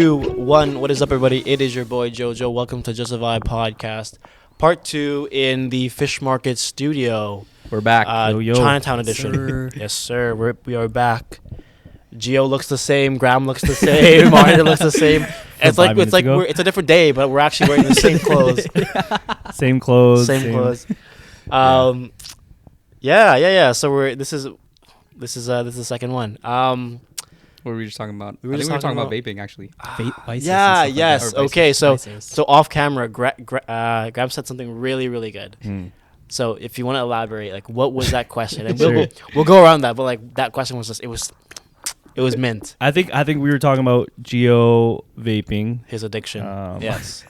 2, 1. What is up, everybody? It is your boy Jojo. Welcome to Just a Vibe podcast, part 2 in the Fish Market studio. We're back. Chinatown edition. Sir. Yes, sir. We are back. Gio looks the same. Graham looks the same. Mario looks the same. It's like it's a different day, but we're actually wearing the same clothes. Same clothes. Same clothes. Yeah. So this is the second one. What were we just talking about? We were I think just we were talking talking about vaping, actually. Yeah. Yes. Okay. So Vices. off camera, Graham said something really, really good. So if you want to elaborate, like, what was that question? And we'll go around that, but like that question was just it was mint. I think we were talking about Geo vaping. His addiction. Yes.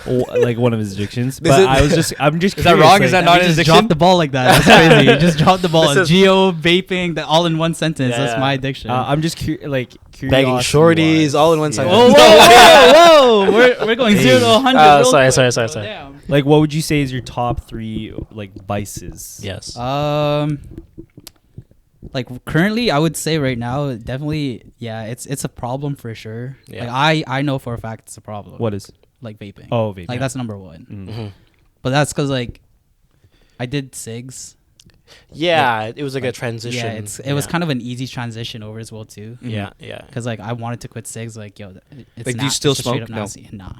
Like one of his addictions. But I'm just Is that curious, wrong? like, Is that not an just addiction? dropped the ball like that. That's crazy. You just dropped the ball. This is- Geo, vaping, all in one sentence. Yeah. That's my addiction. I'm just curious. Begging shorties, all in one sentence. Whoa. We're going 0 to 100. real sorry. quick. Damn. Like, what would you say is your top 3 like vices? Yes. Like currently, I would say right now, definitely, yeah, it's a problem for sure. Yeah. Like I know for a fact it's a problem. What is? Like vaping. Oh, vaping. Like that's number one. Mm-hmm. But that's because like I did SIGs. Yeah, it was like a transition. Yeah, it was kind of an easy transition over as well too. Yeah. Because like I wanted to quit SIGs, like yo, it's Like, do you still it's a straight smoke? up No. nasty. Nah.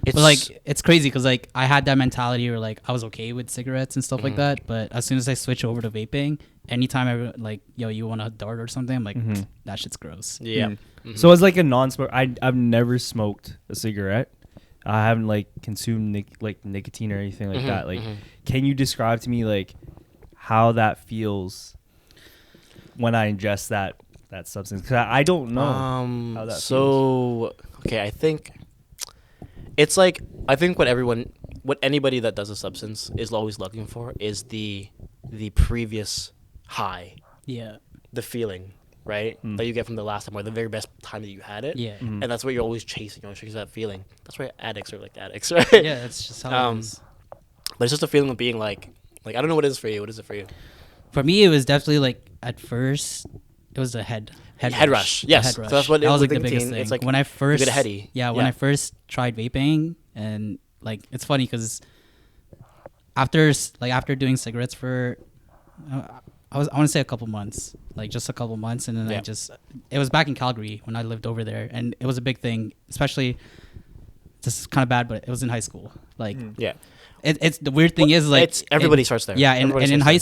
It's But like it's crazy because like I had that mentality where like I was okay with cigarettes and stuff like that. But as soon as I switch over to vaping, anytime I like yo, you want a dart or something, I'm like that shit's gross. Yeah. Mm. So as like a non-smoker, I've never smoked a cigarette. I haven't like consumed nicotine or anything like that. Like, can you describe to me like how that feels when I ingest that substance? Because I don't know how that feels. Okay, I think it's like what anybody that does a substance is always looking for is the previous high, Yeah. the feeling, right, that you get from the last time or the very best time that you had it. Yeah. And that's what you're always chasing. You're always chasing that feeling. That's why addicts are like addicts, right? Yeah, that's just how it is. But it's just a feeling of being like I don't know what it is for you. What is it for you? For me, it was definitely like at first, it was the head rush. Yes. Head So rush. that's what that it was was like the with biggest nicotine. thing. It's like when I first get a heady. Yeah, when I first tried vaping, and like it's funny because after doing cigarettes for I want to say a couple months, like just a couple months, and then it was back in Calgary when I lived over there, and it was a big thing, especially. This is kind of bad, but it was in high school. Like, Yeah. it's the weird thing is like it's everybody starts there. Yeah, and Everybody in starts high there.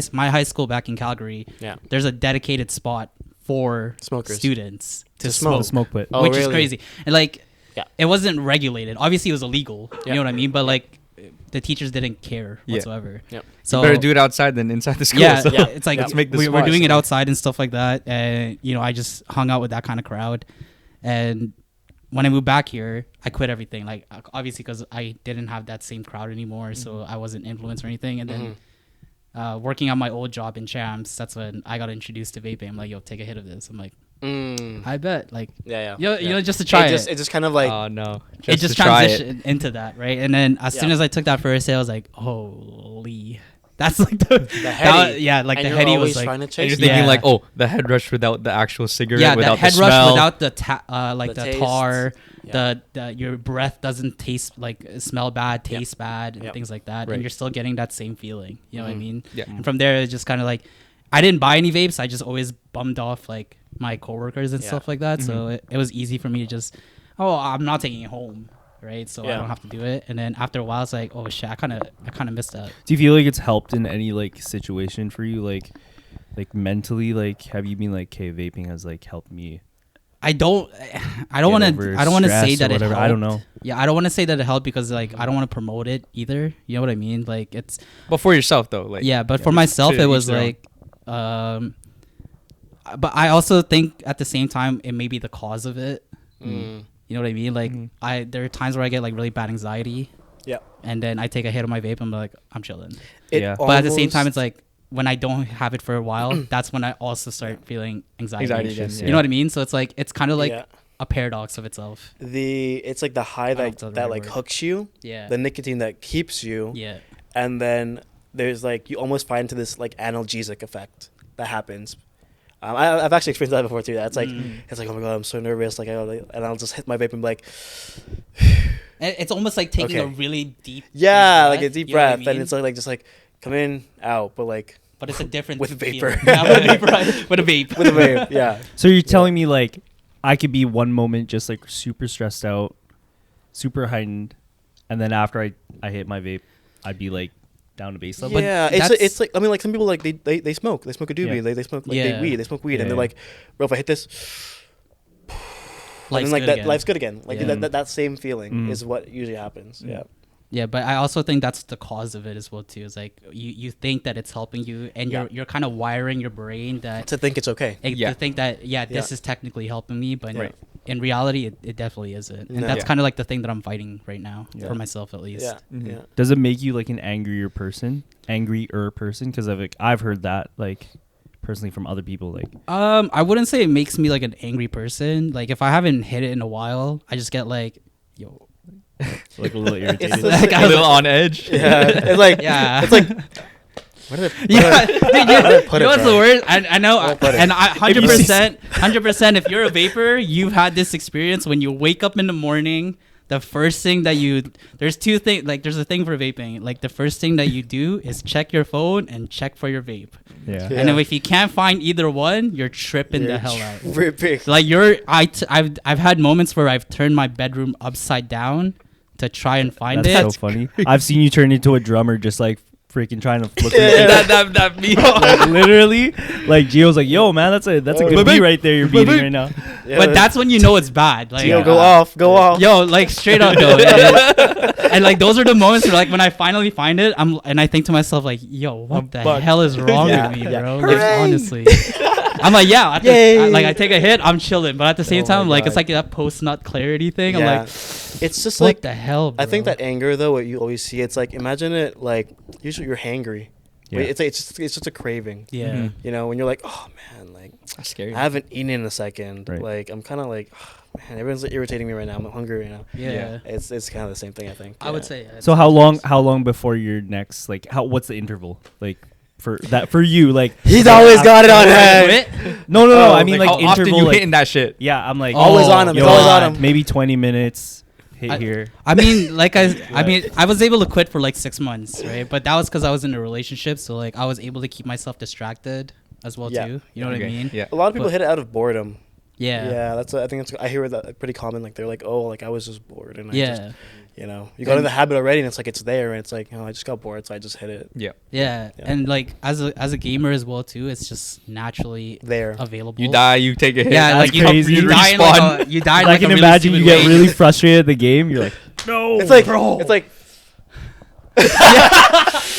school, my high school back in Calgary, there's a dedicated spot for Smokers. students to smoke. smoke, Smoke pit. Oh, which is really? crazy. And like, Yeah. it wasn't regulated. Obviously, it was illegal. You know what I mean? But like, the teachers didn't care Yeah. whatsoever. Yep. So Better do it outside than inside the school. yeah, so. it's like Let's make this we're smart. doing it outside and stuff like that. And I just hung out with that kind of crowd. And when I moved back here, I quit everything. Like obviously because I didn't have that same crowd anymore, so I wasn't influenced or anything. And then working on my old job in Champs, that's when I got introduced to vaping. I'm like, yo, take a hit of this. I'm like, I bet. Like, Yeah. you know, just to try it. It just kind of like Oh no. It just to try it. transitioned into that, right? And then as soon as I took that first hit, I was like, holy. That's like the heady. like and the you're heady always was like trying to And chase you're it. thinking Yeah. like, oh, the head rush without the actual cigarette, yeah, without that head the rush smell. without the like The the, taste. tar, Yeah. the your breath doesn't taste like smell bad, taste bad, and Yep. things like that, Right. and you're still getting that same feeling. You know what I mean? Yeah. And from there, it's just kind of like I didn't buy any vapes. I just always bummed off like my coworkers and stuff like that. So it was easy for me to just, I'm not taking it home. Right, so I don't have to do it, and then after a while, it's like, oh shit, I kind of missed that. Do you feel like it's helped in any like situation for you, like mentally? Like, have you been like, okay, vaping has like helped me? I don't want to say that it helped. I don't know. Yeah, I don't want to say that it helped because like I don't want to promote it either. You know what I mean? Like it's But for yourself though, like but for myself, to it was each their own. like, but I also think at the same time it may be the cause of it. You know what I mean? Like there are times where I get like really bad anxiety. Yeah. And then I take a hit of my vape. I'm like, I'm chilling. Yeah. But at the same time, it's like when I don't have it for a while, that's when I also start feeling anxiety. again, You know what I mean? So it's like it's kind of like Yeah. a paradox of itself. It's like the high don't know if that that's the that right like word. hooks you, Yeah. the nicotine that keeps you, Yeah. and then there's like you almost find into this like analgesic effect that happens. I've actually experienced that before too. That's like it's like, oh my god, I'm so nervous. Like and I'll just hit my vape and be like. It's almost like taking Okay. a really deep. Yeah, breath, like a deep you know what I breath, and mean? it's like just like come in, out, but like But it's a different with vapor. feeling. Yeah, with a vape, right? With a vape. with a vape. Yeah. So you're telling me like I could be one moment just like super stressed out, super heightened, and then after I hit my vape, I'd be like down to base level. Yeah, it's like I mean like some people like they smoke a doobie, Yeah. they smoke like Yeah. they smoke weed, Yeah, and they're yeah. like, bro, if I hit this. Life's and like good that, again. life's good again. Like Yeah. that same feeling Mm. is what usually happens. Yeah. Yeah, but I also think that's the cause of it as well too. Is like you think that it's helping you, and Yeah. you're kind of wiring your brain that To think it's okay. Yeah. to think that this Yeah. is technically helping me, but Right. in reality, it definitely isn't. And No. that's Yeah. kind of like the thing that I'm fighting right now Yeah. for myself at least. Yeah. Mhm. Yeah. Does it make you like an angrier person? Because I've heard that like personally from other people. Like I wouldn't say it makes me like an angry person. Like if I haven't hit it in a while, I just get like, yo, like a little irritated. It's the- Like, A little on edge. Yeah. It's like yeah, it's like where did it, yeah. Dude, where did it put you know it, what's the bro? word? I know, Where put it? and I If you see- 100%. If you're a vapor, you've had this experience when you wake up in the morning. The first thing that there's two things. Like there's a thing for vaping. Like the first thing that you do is check your phone and check for your vape. yeah. Yeah. And then if you can't find either one, you're tripping the You're hell out. Ripping. Like I've had moments where I've turned my bedroom upside down to try and find That's it. so funny. I've seen you turn into a drummer just like freaking trying to flip Yeah. that me. like, literally, like Gio's like, "Yo, man, that's a good My beat vape. right there. You're My beating vape. right now." Yeah. But that's when you know it's bad. Like Gio, go off. Yo, like straight up though. And like those are the moments where like when I finally find it, and I think to myself like, yo, what I'm the fucked. hell is wrong Yeah, with me, yeah. bro? Hooray. Like, honestly. I'm like, yeah, Yay. like I take a hit, I'm chilling, but at the same Oh time, my like God. it's like that post nut clarity thing. Yeah. I'm like, It's just what like the hell? Bro? I think that anger though, what you always see, it's like imagine it like usually you're hangry. Yeah. Wait, it's just a craving. yeah. Mhm. You know, when you're like, oh man, like That's scary. I haven't eaten in a second. Right. Like I'm kind of like, oh, man, everyone's irritating me right now. I'm hungry right now. Yeah. It's kind of the same thing, I think. I would Yeah. say. So how long before your next like what's the interval like for you like He's always got it on Quit? hand. no Oh, I mean Like, like how often interval you like, hitting that shit? yeah I'm like Always on him. yo, It's always on him. maybe 20 minutes hit I- here. I mean, I was able to quit for like 6 months, right? But that was because I was in a relationship, so like I was able to keep myself distracted as well Yeah. too. You know what I Okay. mean? Yeah. A lot of people But- hit it out of boredom. Yeah. Yeah, that's I think I hear that pretty common. Like they're like, oh, like I was just bored, and I Yeah. just, you know, you got in the habit already, and it's like it's there, and it's like, I just got bored, so I just hit it Yeah. Yeah. Yeah. And like as a gamer as well too, it's just naturally there. available. You die, you take a hit. Yeah, That's like crazy. you die in like a, you die in I like can a really imagine you stupid get way. really frustrated at the game. You're like, no, It's like bro. it's like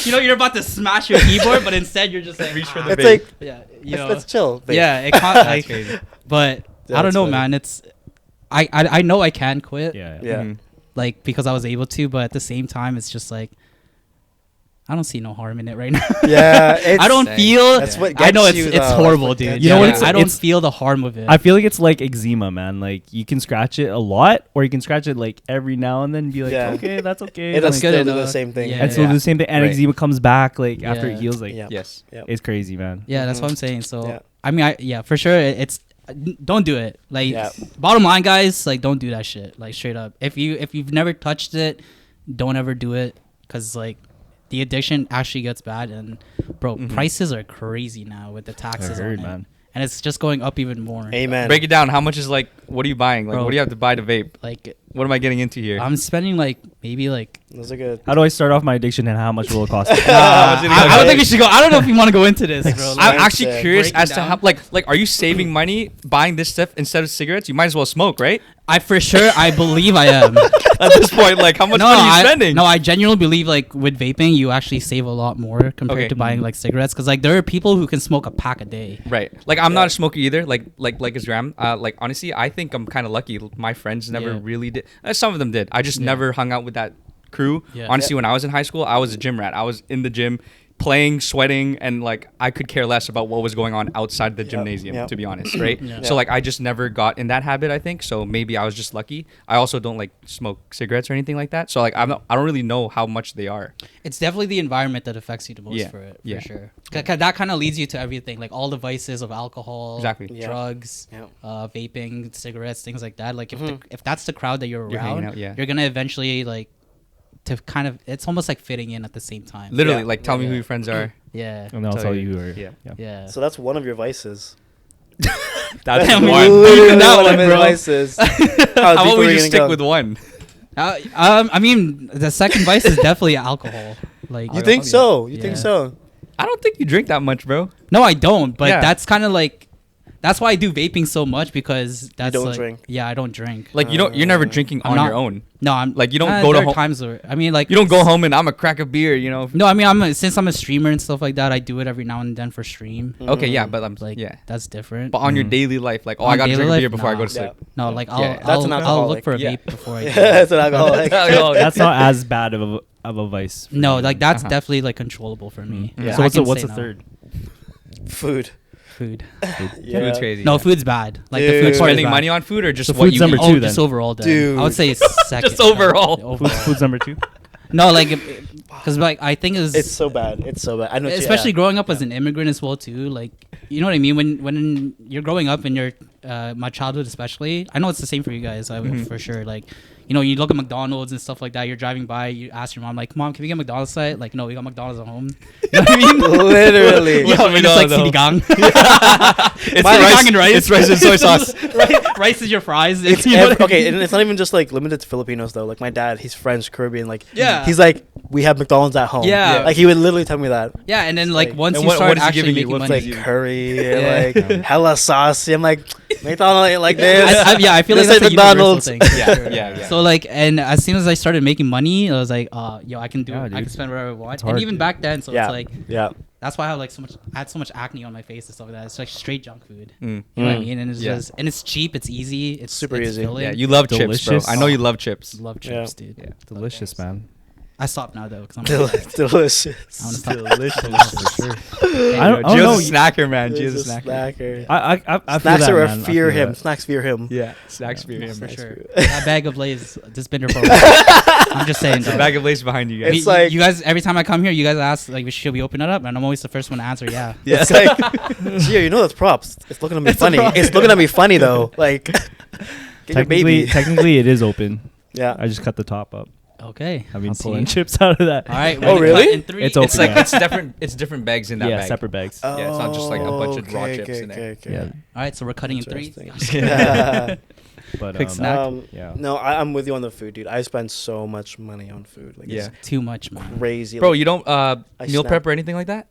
You know, you're about to smash your keyboard, but instead you're just like reach for the it's vape. like yeah, you know. let's chill. babe. Yeah, it can't like, crazy. but Yeah, I don't that's know, funny. man. It's I know I can quit. yeah, Yeah. Mhm. Like because I was able to, but at the same time it's just like I don't see no harm in it right now. Yeah, it's, I don't Dang. feel That's what I know gets it's you, it's though. horrible, That's what dude. gets You know you. what? I don't It's- feel the harm of it. I feel like it's like eczema, man. Like you can scratch it a lot, or you can scratch it like every now and then and be like, Yeah. okay, that's okay. It'll like, still do the enough. same thing. Yeah. and so Yeah. the same thing, and Right. eczema comes back like after it Yeah. heals. Like Yeah. Yes. Yep. it's crazy, man. yeah, that's what Mhm. I'm saying. So Yeah. I mean, yeah, for sure, it's don't do it. Like Yeah. bottom line, guys, like don't do that shit. Like straight up, if you've never touched it, don't ever do it because like the addiction actually gets bad. And bro, Mhm. prices are crazy now with the taxes I heard, on it. man. And it's just going up even more. Amen. Break it down. How much is like? What are you buying? Like, Bro. what do you have to buy to vape? Like What am I getting into here? I'm spending like maybe like. Those are good. How do I start off my addiction, and how much will it cost? much did it I don't cost? think we should go. I don't know if you want to go into this, bro. Like, I'm actually Break curious it as to down. how, like, are you saving money buying this stuff instead of cigarettes? You might as well smoke, right? I for sure, I believe I am. At this point, like, how much money are you spending? No, I genuinely believe like with vaping, you actually save a lot more compared Okay. to buying like cigarettes. Because like there are people who can smoke a pack a day. Right. Like, I'm Yeah. not a smoker either. Like his gram. Like, honestly, I think I'm kind of lucky. My friends never Yeah. really did. Some of them did. I just Yeah. never hung out with that crew. Yeah. Honestly, when I was in high school, I was a gym rat. I was in the gym playing, sweating, and like I could care less about what was going on outside the gymnasium, to be honest, right? So like I just never got in that habit, I think. So maybe I was just lucky. I also don't like smoke cigarettes or anything like that. So like I don't really know how much they are. It's definitely the environment that affects you the most Yeah. for it, Yeah. for sure. 'Cause that kind of leads you to everything, like all the vices of alcohol, Exactly. drugs, Yeah. vaping, cigarettes, things like that. Like if that's the crowd that you're You're hanging around, out, yeah. you're gonna eventually like to kind of. It's almost like fitting in at the same time. Literally, Yeah. like tell me who Yeah. your friends are. Yeah. And I'll Tell tell you. you who are. Yeah. Yeah. So that's one of your vices. That's Damn, one. Literally that one one, of his bro. vices. How about we just stick with one? I mean, the second vice is definitely alcohol. Like You think so? You think Yeah. so? I don't think you drink that much, bro. No, I don't. But Yeah. that's kind of like. That's why I do vaping so much because that's don't like, drink? Yeah, I don't drink. Like you're never drinking I'm on not- your own. No, I'm Like, you don't go to there are home- times where I mean, like You don't go home and I'm a crack a beer, you know. No, I mean, since I'm a streamer and stuff like that, I do it every now and then for stream. Okay, yeah, but I'm Like, yeah. that's different. But on your daily life, like, oh, On I gotta daily drink a life, beer before I go to nah. sleep. No, like I'll, Yeah. That's I'll, an I'll alcoholic. look for a Yeah. vape before I. Yeah, do it. that's an alcoholic. That's not as bad of a vice. for No, you. like that's Uh-huh. definitely like controllable for me. Yeah. So I what's can what's say the no. third? Food. Food. Yeah. Food's crazy. No, yeah. food's bad. Like Dude. the food part is Spending bad. money on food or just So what food's you number eat? two Oh, then. just overall, then. Dude. I would say second. Just overall. Food's number 2. No, like, because like I think It's so bad. It's so bad. I know. especially growing up as an immigrant as well too. Like, you know what I mean? When you're growing up in your my childhood especially, I know it's the same for you guys for sure. Like, you know, you look at McDonald's and stuff like that. You're driving by, you ask your mom like, "Mom, can we get McDonald's tonight?" Like, no, we got McDonald's at home. You know what I mean? Literally. What's Yo, the it's like McDonald's sinigang. It's Buy the rice, gang and rice. It's rice and soy sauce. Rice is your fries. It's You know what I mean? okay, and it's not even just like limited to Filipinos though. Like my dad, he's French, Caribbean. Like Yeah. he's like, we have McDonald's at home. Yeah. like he would literally tell me that. Yeah, and then like like- once And you what start is he actually giving you? making What's money, Like you- curry, Yeah. like hella saucy. I'm like, McDonald's ain't like this. I feel like This that's a ain't McDonald's McDonald's. thing. Yeah, for sure. yeah. So like, and as soon as I started making money, I was like, yo, I can do Yeah, it. I dude. can spend whatever I want. It's And hard, even dude. back then, so yeah, it's like yeah. that's why I have like I had so much acne on my face and stuff like that. It's like straight junk food. Mm. You know what I Mm. mean? And it's Yeah. just and it's cheap. It's easy. It's Super it's easy. filling. Yeah, you love chips, bro. Delicious. I know you love chips. love Yeah. chips, dude. Yeah. Delicious, man. I stopped now though because I'm Delicious. I want to stop. I don't know. Gio's a snacker, man. Gio's a snacker. Snacker. I feel Snacks that, are man. I fear feel him. that. Snacks fear him. Yeah, snacks for him. For Snacks sure. for- That bag of Lay's just been there for a while. I'm just saying. The Though. bag of lace behind you It's guys. It's like- you guys. Every time I come here, you guys ask like, "Should we open it up?" And I'm always the first one to answer, "Yeah." Yeah. It's like, Gio, you know that's props. It's looking at me It's a funny. prop. It's looking at me funny though. Like, get your baby. Technically, it is open. Yeah. I just cut the top up. Okay. I've been I'll pulling see. chips out of that. All right. Oh, we're gonna really? cut in 3. It's open. It's like Yeah. it's different bags in that Yeah, bag. separate bags. Yeah, it's not just like a bunch of raw Okay, chips okay, in there. okay, Yeah, okay. All right. So we're cutting in 3. Interesting. Yeah. but Quick snack. yeah. No, I'm with you on the food, dude. I spend so much money on food. Like, Yeah. Too much, man. it's crazy. Bro, Like, you don't I meal snack. prep or anything like that?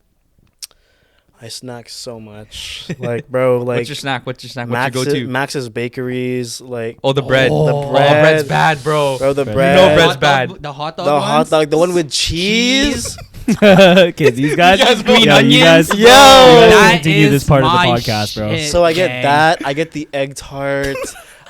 I snack so much. Like, bro, like What's your snack? What's your Max's, go-to? Max's Bakeries, like Oh, the bread. the Oh, bread. bread's bad, bro. bro, the Bread. bread, You know bread's Hot dog- bad. The hot dog. the hot ones? dog, the one with cheese. Okay, these guys. You guys green you onions? guys, Yo! you guys That continue this is part of the my podcast, bro. shit. So I get Gang. that. I get the egg tart.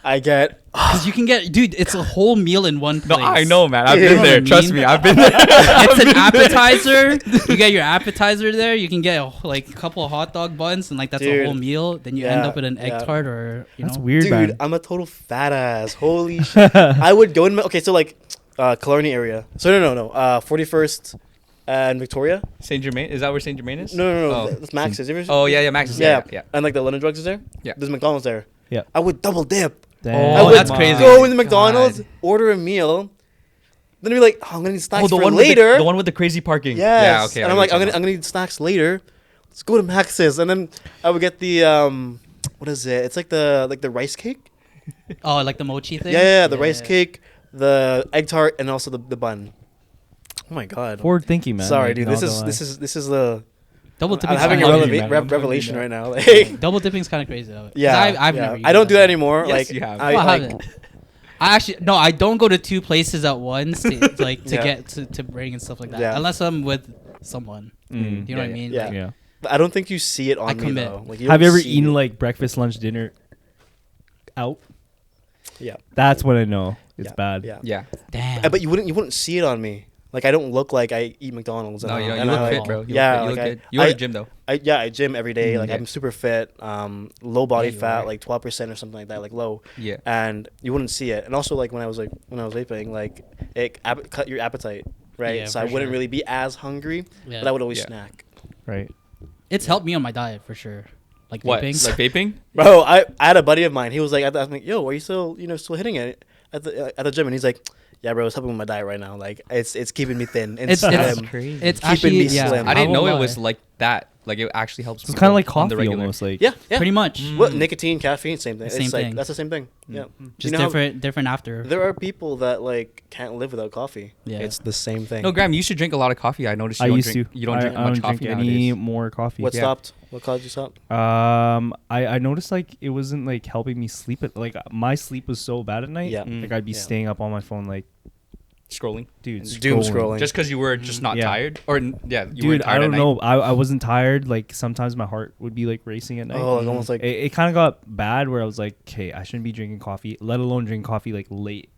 I get. Because you can get, dude, it's a whole meal in one No, place. I know, man. I've You been know there. what I Trust mean? me, I've been there. It's an appetizer. You get your appetizer there. You can get like a couple of hot dog buns, and like that's a Dude. whole meal. Then you end Yeah, up with an egg yeah. tart, or you That's know. weird, Dude, man. I'm a total fat ass. Holy shit. I would go in. Okay, so like, Killarney area. So no. 41st and Victoria. Saint Germain? Is that where Saint Germain is? No. Oh. That's Max's. Oh yeah, Max. Yeah. Yeah. And like the London Drugs is there. Yeah. There's McDonald's there. Yeah. I would double dip. Damn. I Oh, would that's crazy. go in the God. McDonald's, order a meal, then be like, oh, I'm gonna need snacks Oh, the for one later. with the one with the crazy parking. Yes. Yeah. Okay. And I I'm know like, what I'm you're gonna need snacks later. Let's go to Max's, and then I would get the what is it? It's like the rice cake. Oh, like the mochi thing. Yeah, the rice cake, the egg tart, and also the bun. Oh my god. Forward thinking, man. Sorry, Like, dude. no, This don't is lie. this is the. Double I'm dipping. having a hungry, releva- man. rev- I'm revelation hungry right now. Like, Double dipping's kind of crazy though. 'Cause yeah, I've yeah. never. Used I don't do that that anymore. Yes, like you have. I, Oh, I like, haven't. I actually no. I don't go to 2 places at once to, like to Yeah. get to bring and stuff like that. Yeah. Unless I'm with someone. Mm. You know what I mean? Yeah. Like, Yeah. I don't think you see it on I me commit. though. Like, Have don't you ever see eaten it. like breakfast, lunch, dinner out? Yeah. That's when I know it's Yeah. bad. Yeah. Yeah. damn. But you wouldn't see it on me. Like I don't look like I eat McDonald's. No, you and look I, fit, bro. Yeah, You look like good. You go to the gym though. I gym every day. Like Yeah. I'm super fit. Low body Yeah, you fat, are. like 12% or something like that, like low. Yeah. And you wouldn't see it. And also like when I was vaping, like it cut your appetite, right? Yeah, So I for wouldn't sure. really be as hungry, Yeah. but I would always Yeah. snack. Right. It's helped me on my diet for sure. Like What? vaping. Like vaping? Bro, I had a buddy of mine. He was like, I was like, yo, are you still still hitting it at the gym? And he's like, yeah, bro, it's helping with my diet right now. Like it's keeping me thin. It's crazy. It's Keeping actually me yeah. slim. I didn't know won't it lie. was like that. Like it actually helps. It's kind of like people on the coffee regular. almost. Like yeah. pretty much. What nicotine, caffeine, same thing. Same It's like thing. that's the same thing. Yeah. Just You know how different after. there are people that like can't live without coffee. Yeah. It's the same thing. No, Graham, you used to drink a lot of coffee. I noticed you I don't used drink. to. You don't drink I much don't coffee drink any nowadays. more coffee. What Yeah. stopped? What caused you stop? I noticed like it wasn't like helping me sleep. Like my sleep was so bad at night. Yeah. Like I'd be Yeah. staying up on my phone like, Scrolling. dude, Doom scrolling. Just because you were just not Yeah. tired, or you were Dude, tired I don't at night. know. I wasn't tired. Like sometimes my heart would be like racing at night. Oh, like almost like It kind of got bad where I was like, okay, I shouldn't be drinking coffee, let alone drink coffee like late.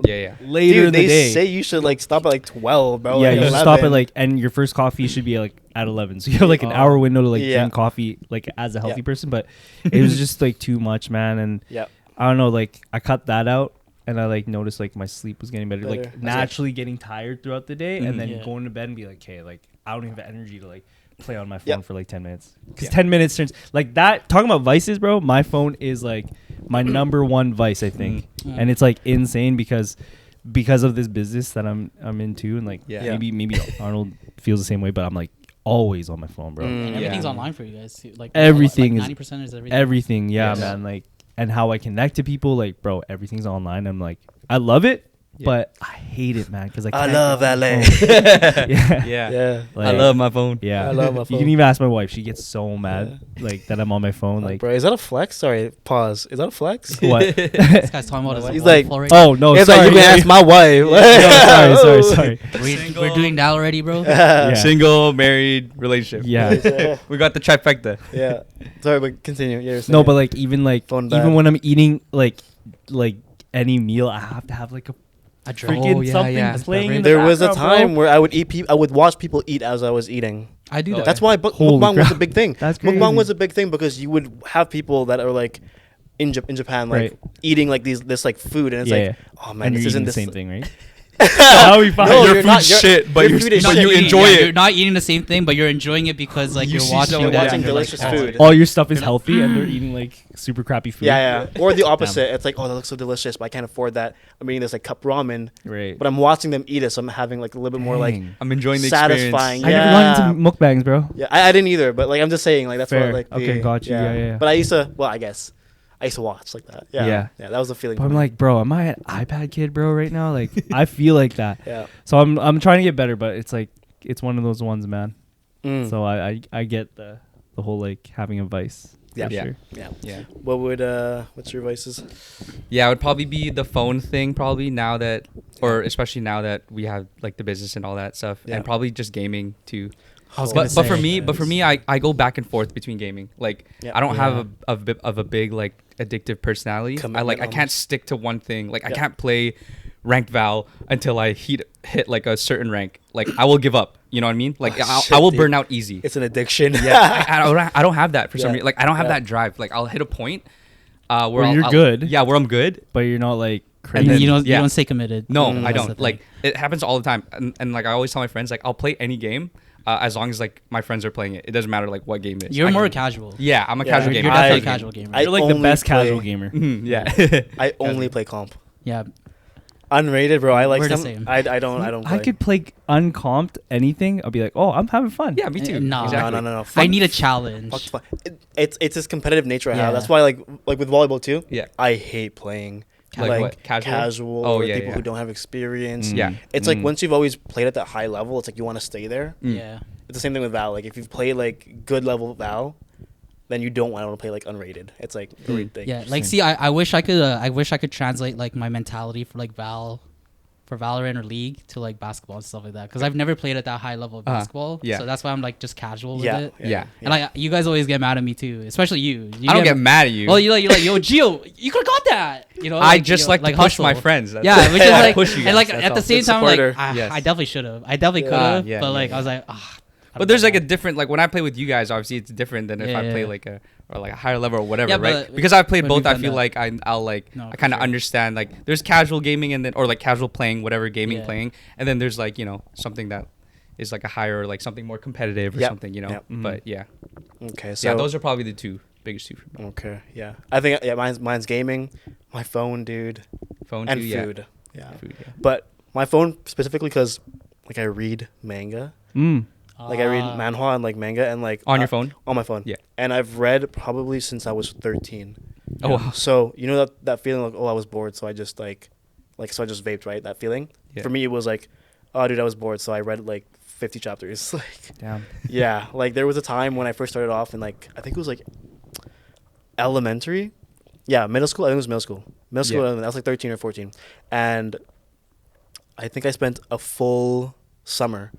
Yeah. Later dude, in the they day. say you should like stop at like 12, bro. yeah, like you should 11. stop at like, and your first coffee should be like at 11. So you have like an Oh. hour window to like Yeah. drink coffee like as a healthy Yeah. person. But it was just like too much, man. And Yeah. I don't know, like I cut that out. And I like noticed like my sleep was getting better, Better. like naturally getting tired throughout the day, and then Yeah. going to bed and be like, okay, like I don't have energy to like play on my phone Yep. for like 10 minutes because Yeah. 10 minutes turns like that. Talking about vices, bro, my phone is like my number one vice, I think, and it's like insane because of this business that I'm into, and like Yeah. maybe Arnold feels the same way, but I'm like always on my phone, bro. Mm. And everything's Yeah. online for you guys too. Like Everything is- 90% is everything. Everything, yeah, Yes. man, like, and how I connect to people, like, bro, everything's online. I'm like, I love it, Yeah. but I hate it, man, because I can't love get on my LA. phone. yeah, Yeah. Yeah. I Like, love my phone. Yeah, I love my You phone. can even ask my wife; she gets so mad, like that I'm on my phone. Like, bro, is that a flex? Sorry, pause. Is that a flex? what? This guy's talking about his He's wife like, already. Oh no, it's sorry. like you can ask my wife. no, sorry. We're doing that already, bro. Yeah. Single, married, relationship. Yeah. We got the trifecta. Yeah. Sorry, but continue. Yeah, you're saying. No, but like even like Phone even bad. when I'm eating like any meal, I have to have like a A drink. freaking Oh, yeah, something yeah. playing. In the there was a background, bro. time where I would eat. I would watch people eat as I was eating. I do Oh, that. That's why Holy mukbang was crap. a big thing. That's Mukbang crazy. was a big thing because you would have people that are like in Japan, like Right. eating like this like food, and it's Yeah, like, oh man, and this you're isn't eating the this same thing, right? How we find No, Your you're food's not- your- shit, but your you're food is but shit. you You're enjoy You're it. not eating the same thing, but you're enjoying it because like You you're see watching someone that watching and you're like, delicious oh, food. all your stuff is healthy and they're eating like super crappy food. Yeah, yeah. Or the opposite. It's like, oh, that looks so delicious, but I can't afford that. I'm eating this like cup ramen, Right. but I'm watching them eat it, so I'm having like a little bit more like Dang. I'm enjoying the satisfying. experience. I never got into mukbangs, bro. Yeah, I didn't either, but like I'm just saying, like that's Fair. what like. Okay, got you. Yeah, yeah. But I used to. Well, I guess I used to watch like that. Yeah, Yeah. yeah. That was the feeling. But for I'm me. like, bro, am I an iPad kid, bro, right now? Like, I feel like that. yeah. So I'm trying to get better, but it's like it's one of those ones, man. Mm. So I get the whole like having a vice. Yeah. For Yeah. sure. yeah. Yeah. What would what's your vices? Yeah, it would probably be the phone thing probably now that, or especially now that we have like the business and all that stuff, Yeah. and probably just gaming too. I was gonna But for say, me, I go back and forth between gaming. Like Yeah. I don't Yeah. have a big like addictive personality. I Commitment can't almost. stick to one thing. Like I Yeah. can't play ranked Val until I hit like a certain rank. Like I will give up. You know what I mean? Like Oh, I shit, will dude. burn out easy. It's an addiction. Yeah, I don't have that for some Yeah. reason. Like I don't have Yeah. that drive. Like I'll hit a point Where I'll- you're I'll- good. Yeah, where I'm good. But you're not like and crazy. then- you don't yeah. stay committed. No, Mm. I That's the don't. thing. Like it happens all the time, and like I always tell my friends, like I'll play any game as long as like my friends are playing it. It doesn't matter like what game it is. You're I more can- casual. Yeah, I'm a Yeah, casual You're gamer. definitely a I- casual gamer. I You're like the only best casual play- gamer. Mhm, yeah. I only play comp. yeah. Unrated, bro. I like We're the some. same. I don't. Play. I could play uncomped anything. I'll be like, oh, I'm having fun. Yeah, me too. No. Exactly. No. I Fun- need a challenge. fuck, fuck. It's this competitive nature I have. Yeah. That's why like with volleyball too. Yeah. I hate playing Like what? Casual? Oh, or yeah, people yeah. who don't have experience. Mm. Yeah. It's like Mm. once you've always played at that high level, it's like you want to stay there. Mm. Yeah. It's the same thing with Val. Like if you've played like good level Val, then you don't want to play like unrated. It's like a weird thing. Yeah. Like, see, I wish I could translate like my mentality for like Val for Valorant or League to like basketball and stuff like that, because I've never played at that high level of basketball. Yeah. So that's why I'm like just casual with Yeah, it. Yeah. And like you guys always get mad at me too, especially you. I don't get mad at you. Well, you're like, yo, Gio, you could have got that. You know, I just like to push hustle. my friends. That's Yeah, which is I like, push you and like guys, at the that's same Good time, like supporter. Yes. I definitely should have. I definitely could have. Yeah, but yeah, like yeah. I was like, But there's like a different, like when I play with you guys, obviously it's different than if Yeah, I play yeah. like a higher level or whatever, Yeah, right? but Because I've played when both, we've I done feel that. like I'll like No, I for kind of sure. understand like there's casual gaming and then or like casual playing whatever gaming Yeah. playing, and then there's like something that is like a higher like something more competitive or Yep. something, Yep. But yeah, Okay, so yeah, those are probably the biggest two for me. okay, yeah. I think mine's gaming, my phone, dude, Phone and too, yeah. food. Yeah. Food, yeah. But my phone specifically because like I read manga, like I read manhwa and like manga and like On your phone? on my phone. Yeah. And I've read probably since I was 13. Oh, wow. So you know that feeling like, oh, I was bored, so I just so I just vaped, right? That feeling. Yeah. For me, it was like, oh, dude, I was bored, so I read like 50 chapters. Like, Damn. yeah, like there was a time when I first started off in like I think it was like elementary, yeah, middle school. I think it was middle school. Middle school. Yeah. I was like 13 or 14, and I think I spent a full summer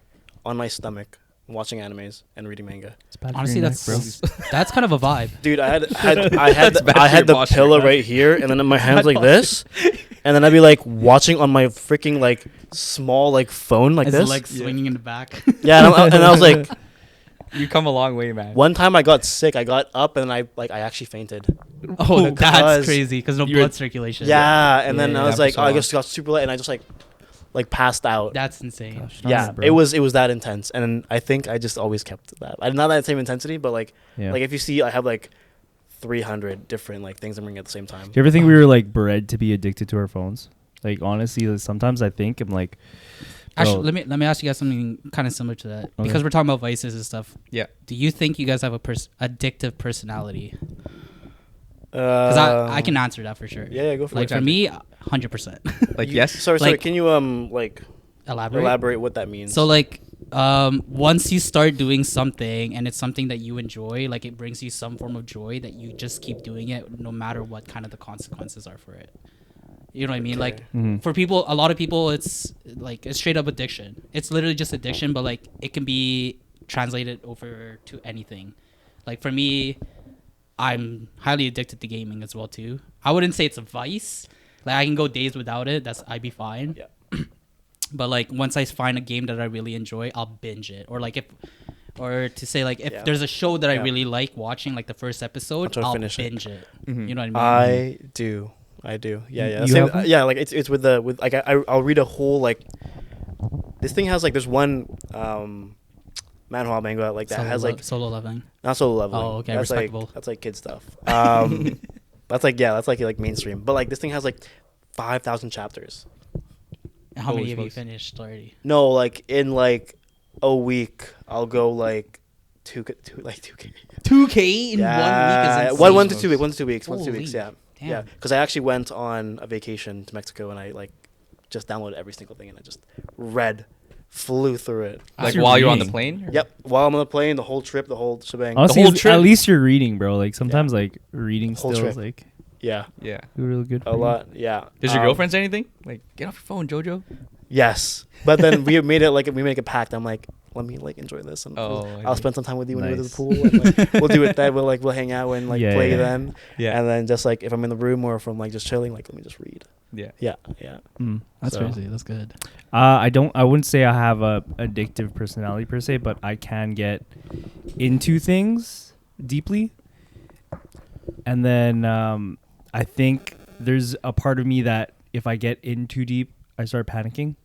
on my stomach watching animes and reading manga. It's bad for honestly, your that's neck, bro. that's kind of a vibe. Dude, I had That's bad I for had your the posture, pillow man. right here, and then my hands like this, and then I'd be like watching on my freaking like small like phone like His this. legs swinging in the back. Yeah, and I was like, You come a long way, man. one time I got sick. I got up and I actually fainted. Oh, that's Because crazy because no you're- blood circulation. Yeah, and then Yeah, I was that like, was so oh, I long. just got super late, and I just like passed out. That's insane. Gosh, Yeah, bro. it was that intense, and I think I just always kept that. I not that same intensity, but like if you see, I have like 300 different like things I'm reading at the same time. Do you ever think we were like bred to be addicted to our phones? Like honestly, like, sometimes I think I'm like, Actually, bro, let me ask you guys something kind of similar to that Okay. because we're talking about vices and stuff. Yeah. Do you think you guys have a addictive personality? Because I can answer that for sure. Yeah, go for Like it. for me, 100%. Like You- yes. Sorry, Like- can you like Elaborate. elaborate what that means? So like, once you start doing something and it's something that you enjoy, like it brings you some form of joy that you just keep doing it no matter what kind of the consequences are for it. You know what I mean? Like Mhm. for people, a lot of people, it's like it's straight up addiction. It's literally just addiction, but like it can be translated over to anything. Like for me, I'm highly addicted to gaming as well too. I wouldn't say it's a vice. Like I can go days without it. I'd be fine. Yeah. But like once I find a game that I really enjoy, I'll binge it. Or like if Yeah. there's a show that I Yeah. really like watching, like the first episode, try to I'll finish it. binge it. Mhm. You know what I mean? I do. Yeah, yeah. You Same, have one? yeah, like it's with like I'll read a whole like this thing has like there's one manhwa manga like that has like solo leveling. not solo leveling. Oh, okay, that's respectable. like that's like kid stuff. That's like mainstream. But like this thing has like 5,000 chapters. How many Holy have you smokes. finished already? No, like in like a week I'll go like 2K. 2K in 1 week is one to insane. 2 weeks. 1 to 2 weeks. 1 to 2 Holy weeks. Yeah. damn. Yeah. Because I actually went on a vacation to Mexico and I like just downloaded every single thing and I just flew through it. Like you're while you're on the reading. plane. Yep. While I'm on the plane, the whole trip, the whole shebang. honestly, whole it's- trip? at least you're reading, bro. Like sometimes like reading Whole still is trip. like Yeah. Yeah. really good. A for you. lot. Yeah. Does your girlfriend say anything? Like, get off your phone, Jojo. Yes. But then we made a pact. I'm like, let me like enjoy this and Oh, I I'll see. spend some time with you when we go to the Nice. pool and like, we'll do it then. We'll hang out and like Yeah, play yeah. then. Yeah. And then just like if I'm in the room or if I'm like just chilling, like let me just read. Yeah. Yeah. Yeah. Mm. That's So- crazy. That's good. I wouldn't say I have a addictive personality per se, but I can get into things deeply. And then I think there's a part of me that if I get in too deep, I start panicking.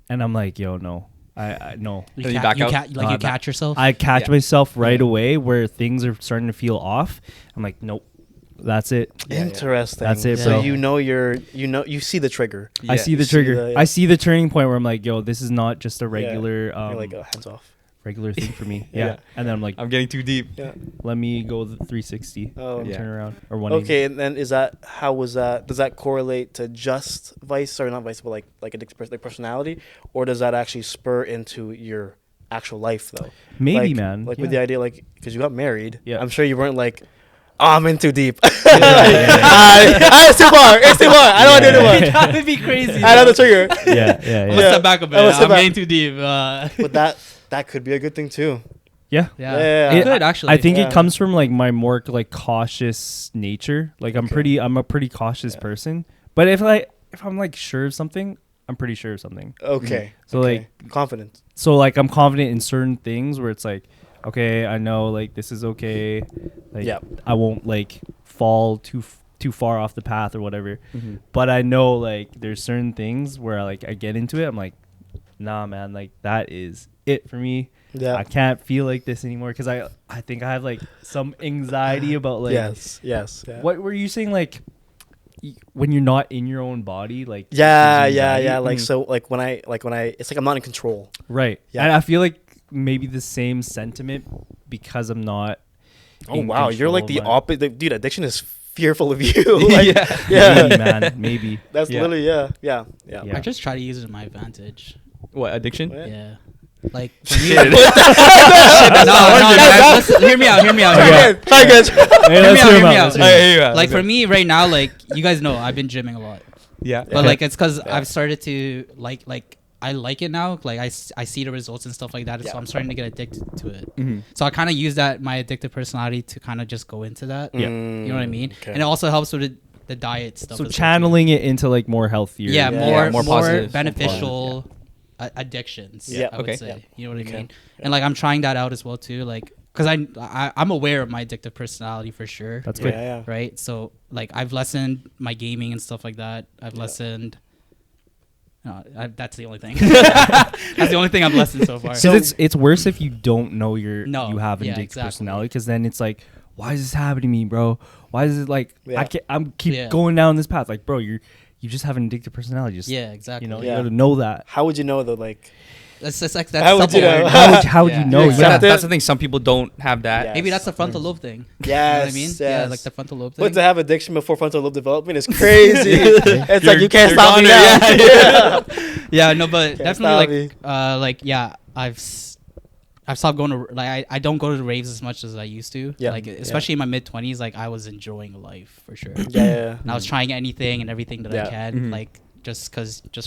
And I'm like, yo, no. I no. Then you back out? You catch yourself. I catch Yeah. myself right away where things are starting to feel off. I'm like, nope. That's it. Yeah. Interesting. That's it, So bro. you see the trigger. I see the You see trigger. the- I see the turning point where I'm like, yo, this is not just a regular You're like hands off. regular thing for me. Yeah. Yeah. And then I'm like, I'm getting too deep. Yeah. let me go the 360 Oh. and Yeah. turn around or 180. Okay, and then how was that? Does that correlate to just vice or not vice, but like addictive like personality, or does that actually spur into your actual life though? Maybe, Like- man. Like Yeah. with the idea, like because you got married. Yeah. I'm sure you weren't like, I'm in too deep. It's too far. It's too far. I don't want to do too much. That would be crazy. I know the trigger. I'm gonna step back a bit. I'm getting too deep. But that could be a good thing too. Yeah. Yeah. It- Good, actually. I think Yeah. it comes from like my more like cautious nature. Like I'm a pretty cautious person. But if I'm like sure of something, I'm pretty sure of something. Okay. So okay. like confidence. So like I'm confident in certain things where it's like, okay, I know like this is okay. Like Yep. I won't like fall too far off the path or whatever. But I know like there's certain things where like I get into it, I'm like, nah, man, like that is it for me. Yeah. I can't feel like this anymore because I think I have like some anxiety about like yes. Yeah. what were you saying, like when you're not in your own body, like Yeah. gives you anxiety? Like so like when I it's like I'm not in control. Right. Yeah. And I feel like maybe the same sentiment because I'm not. Oh in wow, you're like control the of my- opposite. Dude, addiction is fearful of you. Like, Maybe, man. Maybe. That's Yeah. literally yeah. Yeah. I just try to use it to my advantage. What, addiction? What? Yeah. Like for me, Shit. no, hear me out. Try again. Hey, let's Hear hear him me out, out. let's hear him out. Like for me right now, like you guys know, I've been gymming a lot, Yeah. but like it's because I've started to like I like it now. Like I see the results and stuff like that, Yeah. so I'm starting to get addicted to it. Mhm. So I kind of use that my addictive personality to kind of just go into that. Yeah. You know what I mean? Okay. And it also helps with the diet stuff. So as well, too. channeling it into like more healthier. Yeah, Yeah. more More positive. beneficial addictions. Yeah. I would Okay. say. Yeah. You know what I Okay. mean? And like I'm trying that out as well too. Like because I'm aware of my addictive personality for sure. That's good. Yeah. Right. So like I've lessened my gaming and stuff like that. I've lessened. No, that's the only thing. That's the only thing I've lessened so far. So it's worse if you don't know you have an yeah, addictive exactly. personality, because then it's like, why is this happening to me, bro? Why is it like Yeah. I'm keep Yeah. going down this path? Like, bro, you just have an addictive personality. Just Yeah, exactly. You know, Yeah. you gotta know that. How would you know though? Like that's How would you know? self-awareness. How would you Yeah. know? You Yeah. accept That's the thing. Some people don't have that. Yeah. Maybe that's the frontal lobe thing. yes, You know what I mean? yes. Yeah, like the frontal lobe thing. But to have addiction before frontal lobe development is crazy. It's like you can't you're stop me gone, now. Yeah, no, but Can't definitely stop like yeah, I've stopped going to like I don't go to raves as much as I used to. Yeah. Like especially in my mid-20s, like I was enjoying life for sure. Yeah. And I was trying anything and everything that Yeah. I can, Mhm. like just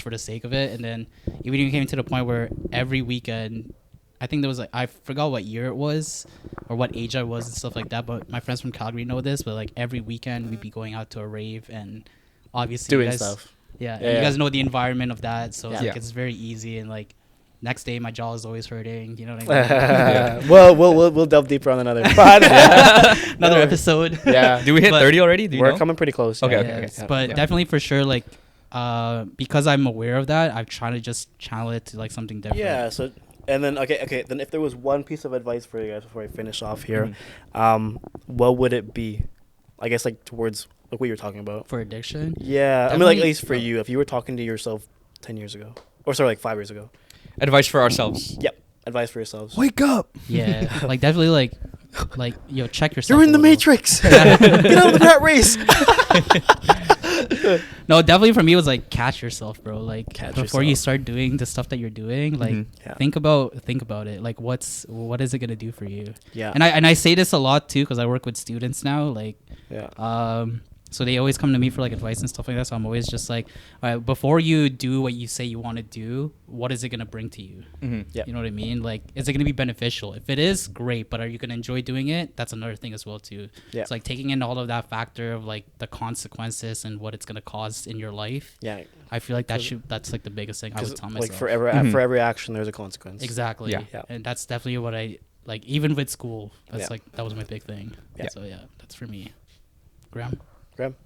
for the sake of it. And then even it came to the point where every weekend, I think there was like I forgot what year it was or what age I was and stuff like that. But my friends from Calgary know this. But like every weekend we'd be going out to a rave and obviously Doing you guys, stuff. Yeah, Yeah, you yeah. guys know the environment of that, so Yeah. like Yeah. it's very easy and like. Next day, my jaw is always hurting. You know what I mean? Well, we'll delve deeper on another pod. Another episode. Yeah. Do we hit But 30 already? Do you We're know? coming pretty close. Okay, yeah. okay, Yes, okay. but Yeah. definitely for sure, like, because I'm aware of that, I've tried to just channel it to like something different. Yeah. So, and then okay. Then if there was one piece of advice for you guys before I finish off here, what would it be? I guess like towards like what you're talking about. For addiction. Yeah. I mean, like at Definitely- least for you, if you were talking to yourself 10 years ago, or sorry, like 5 years ago. Advice for ourselves. Yep. Advice for yourselves. Wake up. Yeah, like definitely like yo, check yourself. You're in a the little. matrix. Get out of the rat race. No, definitely for me it was like catch yourself, bro. Like Catch before you yourself. start doing the stuff that you're doing, like Mhm. Yeah. think about it. Like what is it gonna do for you? Yeah. And I say this a lot too because I work with students now. Like Yeah. so they always come to me for like advice and stuff like that. So I'm always just like, all right, before you do what you say you want to do, what is it gonna bring to you? Mhm. Yeah. You know what I mean? Like, is it gonna be beneficial? If it is, great. But are you gonna enjoy doing it? That's another thing as well too. Yeah. It's like taking in all of that factor of like the consequences and what it's gonna cause in your life. Yeah. I feel like that's like the biggest thing I would tell myself. Like for every action, there's a consequence. Exactly. Yeah. Yeah. And that's definitely what I like. Even with school, that's Yeah. like that was my big thing. Yeah. So yeah, that's for me. Graham. Graham?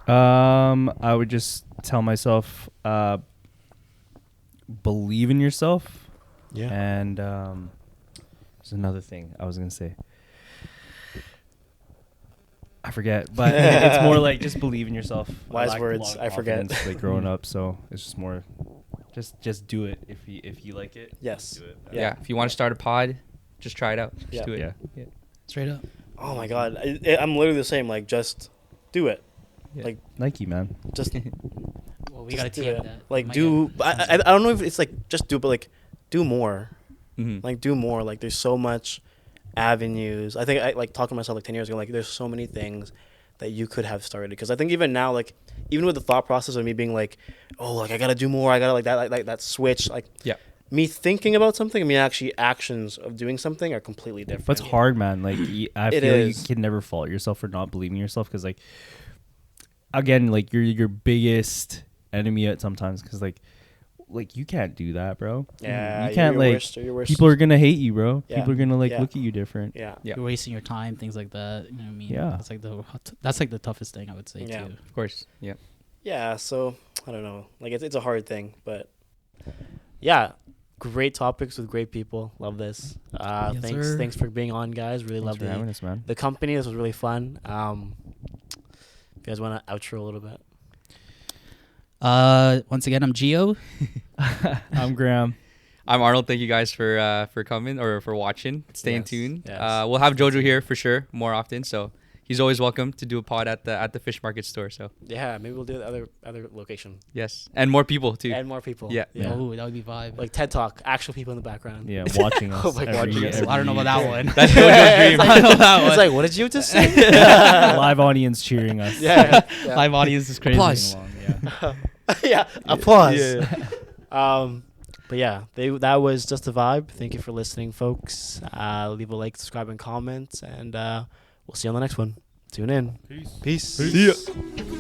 I would just tell myself, believe in yourself. Yeah. And there's another thing I was gonna say. I forget, but it's more like just believe in yourself. Wise lack a words, lot of I forget. confidence, like growing up, so it's just more, just do it if you like it. Yes. Do it. Yeah. If you want to start a pod, just try it out. Just Yeah. do it. Yeah. Straight up. Oh my God. I'm literally the same. Like, just do it. Yeah. Like, Nike, man. just Well, we just gotta do take it. that. Like, My do. God. I don't know if it's like just do, but like, do more. Mhm. Like, do more. Like, there's so much, avenues. I think I like talking to myself like 10 years ago. Like, there's so many things that you could have started, because I think even now, like, even with the thought process of me being like, oh, like I gotta do more, I gotta like that switch, like, Yeah. me thinking about something and me actually actions of doing something are completely different. But it's hard, man. Like I It feel is. you can never fault yourself for not believing in yourself, because like, again, like you're your biggest enemy at sometimes, because like you can't do that, bro. Yeah, you can't you're like worst, you're worst. people are gonna hate you, bro. Yeah. People are gonna like Yeah. look at you different. Yeah. Yeah. You're wasting your time, things like that. You know what I mean? Yeah. That's like the toughest thing I would say Yeah. too. Of course. Yeah. Yeah, so I don't know. Like, it's a hard thing, but Yeah, great topics with great people. Love this. Yes, sir. Thanks for being on, guys. Really Thanks love for having us, man. the company. This was really fun. You guys want to outro a little bit? Once again, I'm Gio. I'm Graham. I'm Arnold. Thank you guys for coming or for watching. Staying Yes, tuned. yes. We'll have Jojo here for sure more often. So he's always welcome to do a pod at the fish market store. So Yeah, maybe we'll do the other location yes, and more people too. and more people. Yeah. Yeah. Oh, that would be vibe. Like TED Talk, actual people in the background. Yeah, watching us. Oh my God, yes. I don't know about that one. That's Jojo's dream. I don't know that It's one. like, what did you just say? Live audience cheering us. yeah, yeah. Live audience is crazy. Applause. Yeah. Yeah, applause. Yeah. But yeah, that was just a vibe. Thank you for listening, folks. Leave a like, subscribe, and comment, and we'll see you on the next one. Tune in. Peace. See ya.